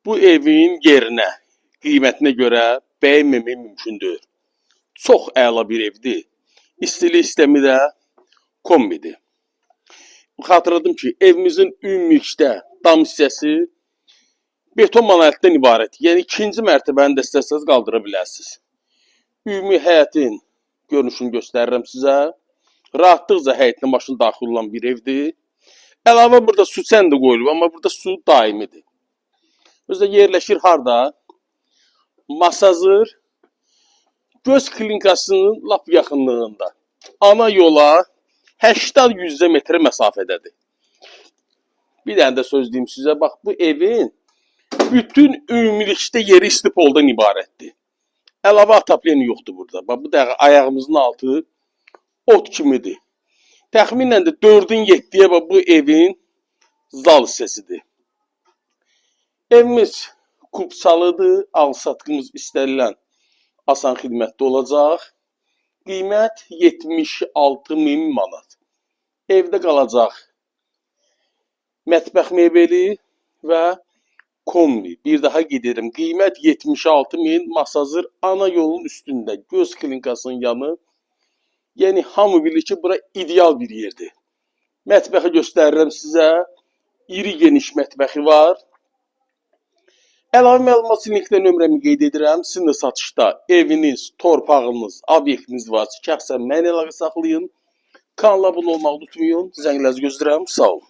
bu evin yerinə, qiymətinə görə bəyənməmək mümkündür. Çox əla bir evdir. İstilik sistemi də kombidir. Xatırladım ki, evimizin ümumlikdə dam hissəsi beton monolitdən ibarət. Yəni ikinci mərtəbəni də istəsəniz qaldıra bilərsiniz. Ümumi həyətin görünüşünü göstərirəm sizə. Rahatlıqca həyətinə maşın daxil olan bir evdir. Əlavə burada su çəni də qoyulub, amma burada su daimidir. Özdə yerləşir harda? Masazır göz klinikasının lap yaxınlığında. Ana yola 80-100 metr məsafədədir. Bir dənə də söz deyim sizə. Bax, bu evin bütün ümumilikdə yeri istipoldan ibarətdir. Əlavə atapliyeni yoxdur burada. Bax, bu dəqiqə ayağımızın altı ot kimidir. Təxminən də 4-ün 7-yə bu evin zal hissəsidir. Evimiz kubsalıdır. Al-satqımız istənilən asan xidmətdə olacaq. Qiymət 76.000 manat. Evdə qalacaq mətbəx mebeli və kombi. Bir daha qeyd edirəm. Qiymət 76.000, masazır ana yolun üstündə. Göz klinikasının yanı. Yəni, hamı bilir ki, bura ideal bir yerdir. Mətbəxi göstərirəm sizə. İri geniş mətbəxi var. Əlavə məlumat üçün linkdə nömrəmi qeyd edirəm. Sizin də satışda eviniz, torpağınız, obyektiniz varsa, şəxsən mənə əlaqə saxlayın. Kanala abunə olmağı unutmayın. Zənglərinizi gözləyirəm. Sağ olun.